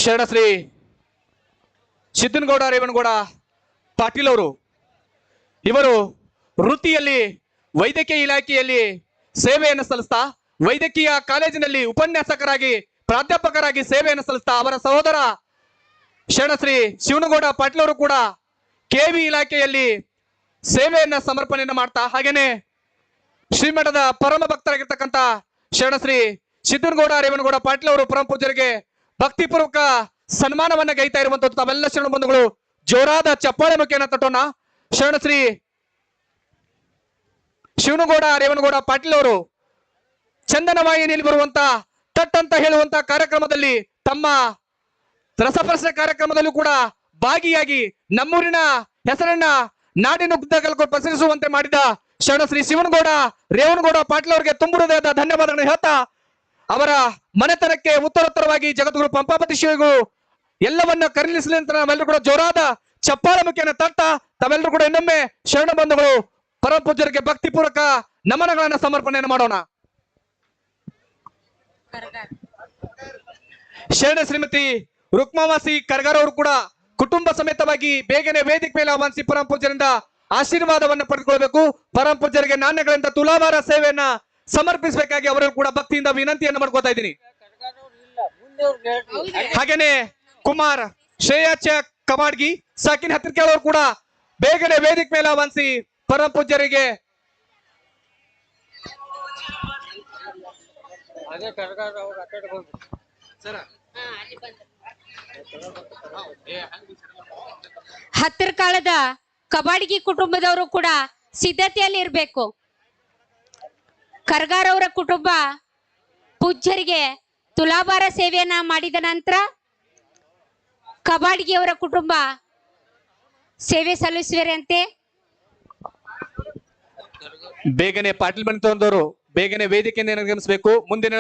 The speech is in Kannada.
ಶರಣಶ್ರೀ ಸಿದ್ದನಗೌಡ ರೇವಣಗೌಡ ಪಾಟೀಲ್ ಅವರು ಇವರು ವೃತ್ತಿಯಲ್ಲಿ ವೈದ್ಯಕೀಯ ಇಲಾಖೆಯಲ್ಲಿ ಸೇವೆಯನ್ನು ಸಲ್ಲಿಸ್ತಾ ವೈದ್ಯಕೀಯ ಕಾಲೇಜಿನಲ್ಲಿ ಉಪನ್ಯಾಸಕರಾಗಿ ಪ್ರಾಧ್ಯಾಪಕರಾಗಿ ಸೇವೆಯನ್ನು ಸಲ್ಲಿಸ್ತಾ ಅವರ ಸಹೋದರ ಶರಣಶ್ರೀ ಶಿವನಗೌಡ ಪಾಟೀಲ್ ಅವರು ಕೂಡ ಕೆವಿ ಇಲಾಖೆಯಲ್ಲಿ ಸೇವೆಯನ್ನ ಸಮರ್ಪಣೆಯನ್ನು ಮಾಡ್ತಾ ಹಾಗೇನೆ ಶ್ರೀಮಠದ ಪರಮ ಭಕ್ತರಾಗಿರ್ತಕ್ಕಂಥ ಶರಣಶ್ರೀ ಸಿದ್ದನಗೌಡ ರೇವಣಗೌಡ ಪಾಟೀಲ್ ಅವರು ಪರಮ ಪೂಜ್ಯರಿಗೆ ಭಕ್ತಿಪೂರ್ವಕ ಸನ್ಮಾನವನ್ನ ಗೈತಾ ಇರುವಂತದ್ದು ತಾವೆಲ್ಲ ಶರಣ ಬಂಧುಗಳು ಜೋರಾದ ಚಪ್ಪಾಳೆ ಮುಖೇನ ತಟ್ಟೋಣ. ಶರಣಶ್ರೀ ಶಿವನಗೌಡ ರೇವಣಗೌಡ ಪಾಟೀಲ್ ಅವರು ಚಂದನ ವಾಹಿನಿಯಲ್ಲಿ ಬರುವಂತ ತಟ್ ಅಂತ ಹೇಳುವಂತ ಕಾರ್ಯಕ್ರಮದಲ್ಲಿ ತಮ್ಮ ರಸಪ್ರಶ್ನೆ ಕಾರ್ಯಕ್ರಮದಲ್ಲೂ ಕೂಡ ಭಾಗಿಯಾಗಿ ನಮ್ಮೂರಿನ ಹೆಸರನ್ನ ನಾಡಿನ ಉದ್ದಗಲಕ್ಕೂ ಪ್ರಸರಿಸುವಂತೆ ಮಾಡಿದ ಶರಣಶ್ರೀ ಶಿವನಗೌಡ ರೇವಣಗೌಡ ಪಾಟೀಲ್ ಅವರಿಗೆ ತುಂಬು ಹೃದಯದ ಧನ್ಯವಾದಗಳನ್ನು ಹೇಳ್ತಾ ಅವರ ಮನೆತನಕ್ಕೆ ಉತ್ತರೋತ್ತರವಾಗಿ ಜಗದ್ಗುರು ಪಂಪಾಪತಿ ಶ್ರೀಗಳು ಎಲ್ಲವನ್ನ ಕರುಣಿಸಲಿ ಅಂತ ನಾವೆಲ್ಲರೂ ಕೂಡ ಜೋರಾದ ಚಪ್ಪಾಳ ಮುಖೇನ ತಟ್ಟ ತಾವೆಲ್ಲರೂ ಕೂಡ ಇನ್ನೊಮ್ಮೆ ಶರಣ ಬಂಧುಗಳು ಪರಮ ಪೂಜ್ಯರಿಗೆ ಭಕ್ತಿಪೂರ್ವಕ ನಮನಗಳನ್ನ ಸಮರ್ಪಣೆಯನ್ನು ಮಾಡೋಣ. ಶರಣ ಶ್ರೀಮತಿ ರುಕ್ಮಾವಾಸಿ ಕರ್ಗಾರ್ ಅವರು ಕೂಡ ಕುಟುಂಬ ಸಮೇತವಾಗಿ ಬೇಗನೆ ವೇದಿಕೆ ಮೇಲೆ ಆಹ್ವಾನಿಸಿ ಪರಮ ಪೂಜ್ಯರಿಂದ ಆಶೀರ್ವಾದವನ್ನು ಪಡೆದುಕೊಳ್ಳಬೇಕು. ಪರಮ ಪೂಜ್ಯರಿಗೆ ನಾಣ್ಯಗಳಿಂದ ತುಲಾಭಾರ ಸೇವೆಯನ್ನ ಸಮರ್ಪಿಸಬೇಕಾಗಿ ಅವರನ್ನು ಕೂಡ ಭಕ್ತಿಯಿಂದ ವಿನಂತಿಯನ್ನು ಮಾಡ್ಕೋತಾ ಇದ್ದೀನಿ. ಹಾಗೇನೆ ಕುಮಾರ್ ಶ್ರೇಯಾಚ ಕಮಾಡ್ಗಿ ಸಾಕಿನ್ ಹತ್ತಿರಕೇಳವರು ಕೂಡ ಬೇಗನೆ ವೇದಿಕೆ ಮೇಲೆ ಆಹ್ವಾನಿಸಿ ಪರಮ ಪೂಜ್ಯರಿಗೆ ಹತ್ತಿರ ಕಾಲದ ಕಬಾಡ್ಗಿ ಕುಟುಂಬದವರು ಕೂಡ ಸಿದ್ಧತೆಯಲ್ಲಿ ಇರಬೇಕು. ಕರ್ಗಾರ್ ಅವರ ಕುಟುಂಬ ಪೂಜ್ಯರಿಗೆ ತುಲಾಭಾರ ಸೇವೆಯನ್ನ ಮಾಡಿದ ನಂತರ ಕಬಾಡ್ಗಿ ಅವರ ಕುಟುಂಬ ಸೇವೆ ಸಲ್ಲಿಸುವರಂತೆ. ಬೇಗನೆ ಪಾಟೀಲ್ ಬಂತಂದವರು ಬೇಗನೆ ವೇದಿಕೆಯಿಂದ ನಿರ್ಗಮಿಸಬೇಕು. ಮುಂದಿನ